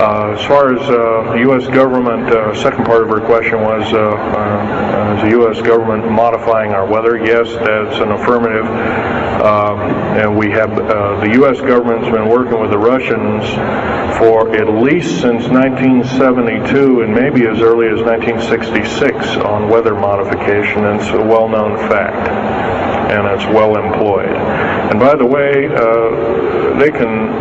As far as the U.S. government, second part of her question was, is the U.S. government modifying our weather? Yes, that's an affirmative. And we have, the U.S. government's been working with the Russians for at least since 1972 and maybe as early as 1966 on weather modification, and it's a well-known fact, and it's well employed. And by the way, they can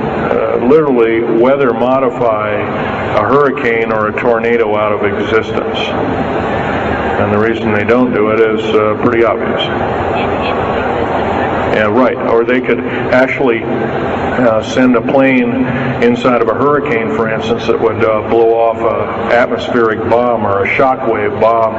literally weather modify a hurricane or a tornado out of existence. And the reason they don't do it is pretty obvious. Yeah, right. Or they could actually send a plane inside of a hurricane, for instance, that would blow off an atmospheric bomb or a shockwave bomb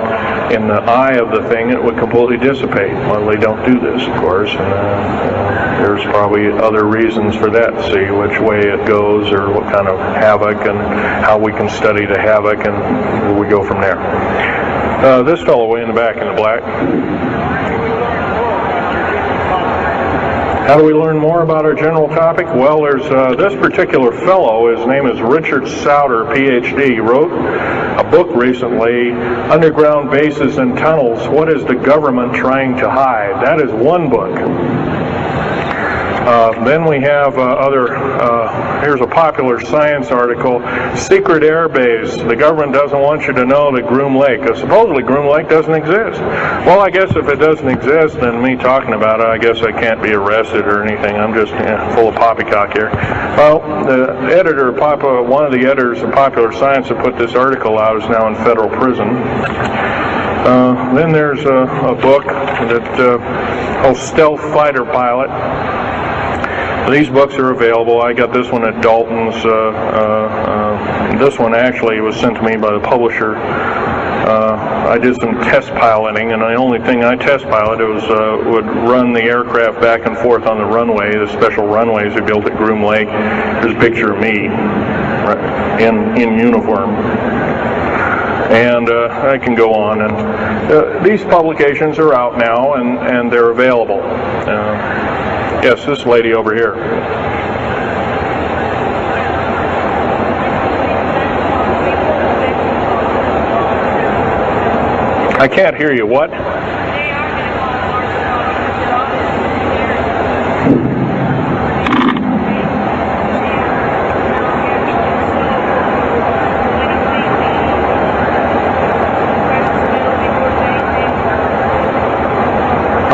in the eye of the thing, and it would completely dissipate. Well, they don't do this, of course, and there's probably other reasons for that, to see which way it goes or what kind of havoc and how we can study the havoc, and we go from there. This fellow way in the back in the black. How do we learn more about our general topic? Well, there's this particular fellow, his name is Richard Souter, PhD. He wrote a book recently, Underground Bases and Tunnels, What is the Government Trying to Hide? That is one book. Then we have here's a popular science article, Secret Air Base. The government doesn't want you to know that Groom Lake, supposedly Groom Lake doesn't exist. Well, I guess if it doesn't exist, then me talking about it, I guess I can't be arrested or anything. I'm just full of poppycock here. Well, the editor, one of the editors of Popular Science that put this article out is now in federal prison. Then there's a book that called Stealth Fighter Pilot. These books are available. I got this one at Dalton's. This one actually was sent to me by the publisher. I did some test piloting, and the only thing I test piloted was would run the aircraft back and forth on the runway, the special runways they built at Groom Lake. There's a picture of me in uniform. And I can go on. And these publications are out now, and they're available. Yes, this lady over here. I can't hear you. What?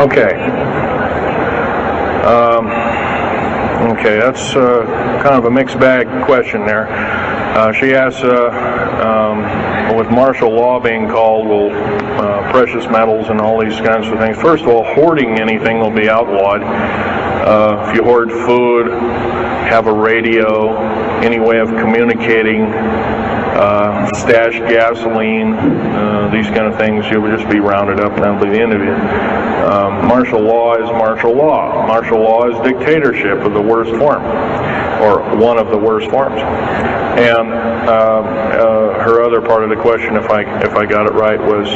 Okay. Okay, that's kind of a mixed bag question there. She asks, with martial law being called, will precious metals and all these kinds of things. First of all, hoarding anything will be outlawed. If you hoard food, have a radio, any way of communicating, stashed gasoline, these kind of things, you'll just be rounded up and that'll be the end of you. Martial law is martial law. Martial law is dictatorship of the worst form, or one of the worst forms. And her other part of the question, if I got it right, was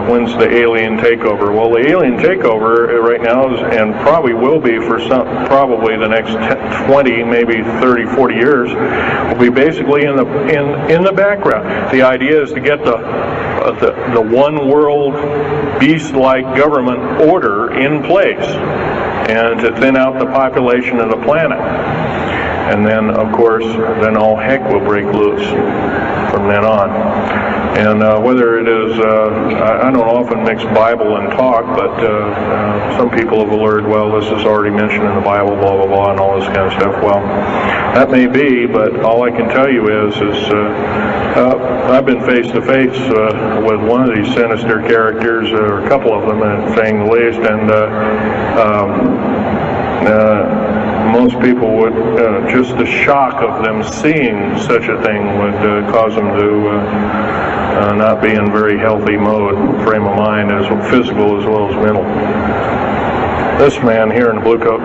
when's the alien takeover? Well, the alien takeover right now is, and probably will be for probably the next 20, maybe 30, 40 years, will be basically in the background. The idea is to get the one world beast-like government order in place, and to thin out the population of the planet. And then, of course, then all heck will break loose from then on. And whether it is, I don't often mix Bible and talk, but some people have alerted, well, this is already mentioned in the Bible, blah, blah, blah, and all this kind of stuff. Well, that may be, but all I can tell you is I've been face to face with one of these sinister characters, or a couple of them, saying the least, and most people would, just the shock of them seeing such a thing would cause them to not be in very healthy mode, frame of mind, as physical as well as mental. This man here in the blue coat.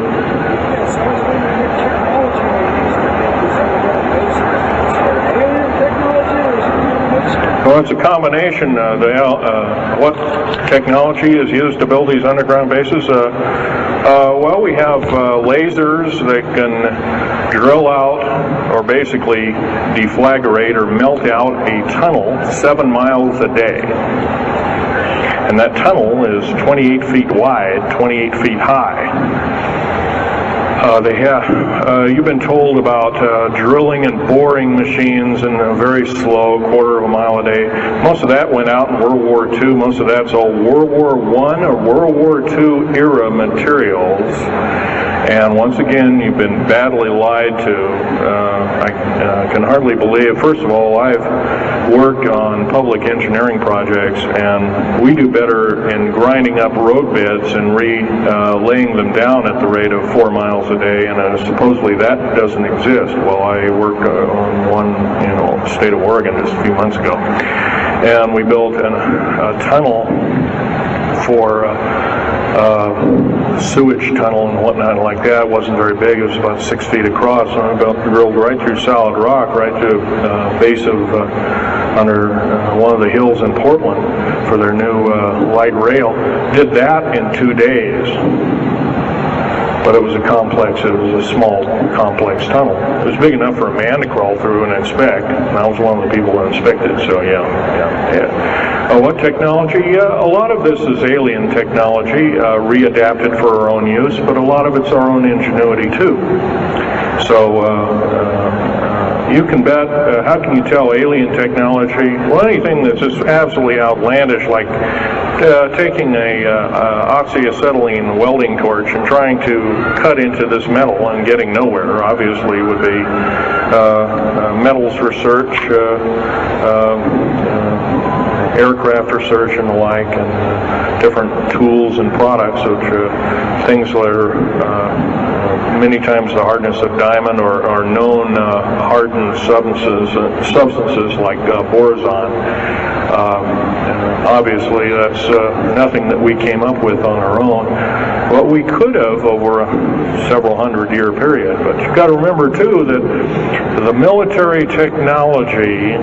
Well, it's a combination. What technology is used to build these underground bases? Well, we have lasers that can drill out, or basically deflagrate or melt out a tunnel 7 miles a day. And that tunnel is 28 feet wide, 28 feet high. You've been told about drilling and boring machines in a very slow, quarter of a mile a day. Most of that went out in World War II. Most of that's all World War I or World War II era materials. And once again, you've been badly lied to. I can hardly believe, first of all, I've worked on public engineering projects, and we do better in grinding up road beds and laying them down at the rate of 4 miles a day, and supposedly that doesn't exist. Well, I worked on one in the state of Oregon just a few months ago, and we built a tunnel for sewage tunnel and whatnot like that. It wasn't very big. It was about 6 feet across, and I drilled right through solid rock, right to base of under one of the hills in Portland for their new light rail. Did that in 2 days. but it was a small, complex tunnel. It was big enough for a man to crawl through and inspect, and I was one of the people that inspected, so yeah. What technology? A lot of this is alien technology, readapted for our own use, but a lot of it's our own ingenuity too. So, you can bet, how can you tell alien technology? Well, anything that's just absolutely outlandish, like taking a oxyacetylene welding torch and trying to cut into this metal and getting nowhere, obviously, would be metals research, aircraft research and the like, and different tools and products, which things that are many times the hardness of diamond or known hardened substances like boron. Obviously, that's nothing that we came up with on our own. What we could have over a several hundred-year period. But you've got to remember, too, that the military technology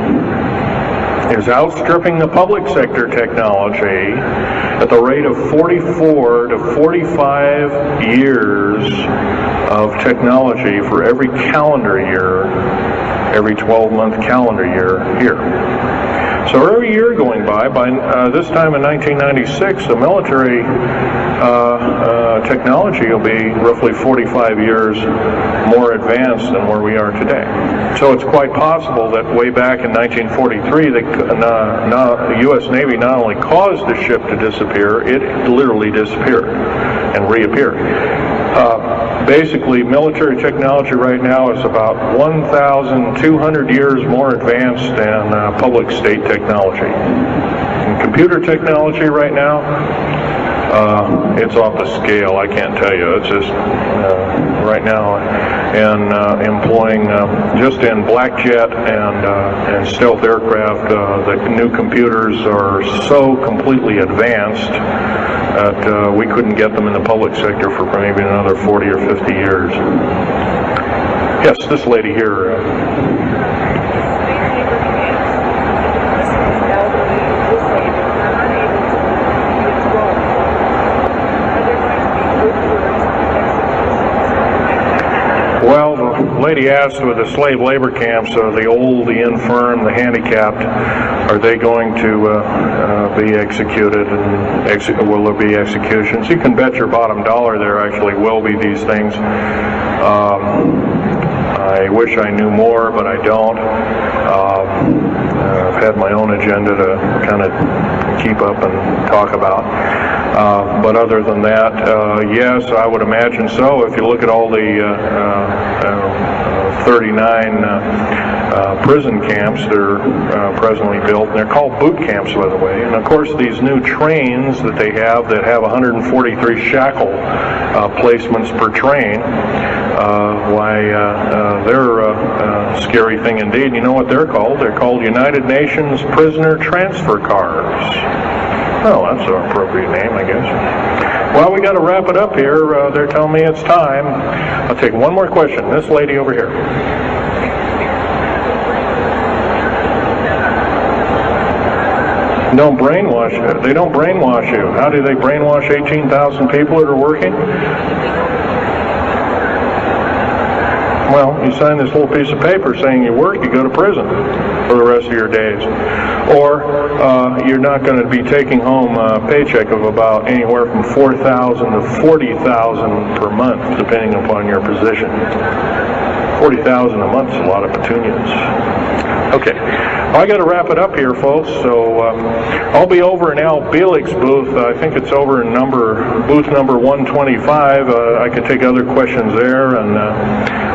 is outstripping the public sector technology at the rate of 44 to 45 years of technology for every calendar year, every 12-month calendar year here. So every year going by this time in 1996, the military technology will be roughly 45 years more advanced than where we are today. So it's quite possible that way back in 1943, the U.S. Navy not only caused the ship to disappear, it literally disappeared and reappeared. Basically, military technology right now is about 1,200 years more advanced than public state technology. And computer technology right now, it's off the scale, I can't tell you. It's just right now, and employing just in black jet and stealth aircraft, the new computers are so completely advanced that we couldn't get them in the public sector for maybe another 40 or 50 years. Yes, this lady here. Well, the lady asked with the slave labor camps, the old, the infirm, the handicapped, are they going to be executed, and will there be executions? You can bet your bottom dollar there actually will be these things. I wish I knew more, but I don't. I've had my own agenda to kind of keep up and talk about. But other than that, yes, I would imagine so. If you look at all the 39 prison camps that are presently built, and they're called boot camps, by the way. And of course, these new trains that they have that have 143 shackle placements per train, they're a scary thing indeed. You know what they're called? They're called United Nations Prisoner Transfer Cars. Oh, that's an appropriate name, I guess. Well, we got to wrap it up here. They're telling me it's time. I'll take one more question. This lady over here. Don't brainwash. They don't brainwash you. How do they brainwash 18,000 people that are working? Well, you sign this little piece of paper saying you work, you go to prison for the rest of your days. Or you're not going to be taking home a paycheck of about anywhere from $4,000 to $40,000 per month, depending upon your position. $40,000 a month is a lot of petunias. Okay, I got to wrap it up here, folks. So I'll be over in Al Bielig's booth. I think it's over in booth number 125. I could take other questions there and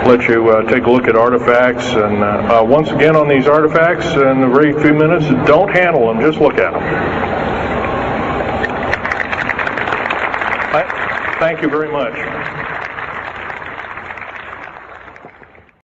let you take a look at artifacts. And once again, on these artifacts, in a very few minutes, don't handle them, just look at them. Thank you very much.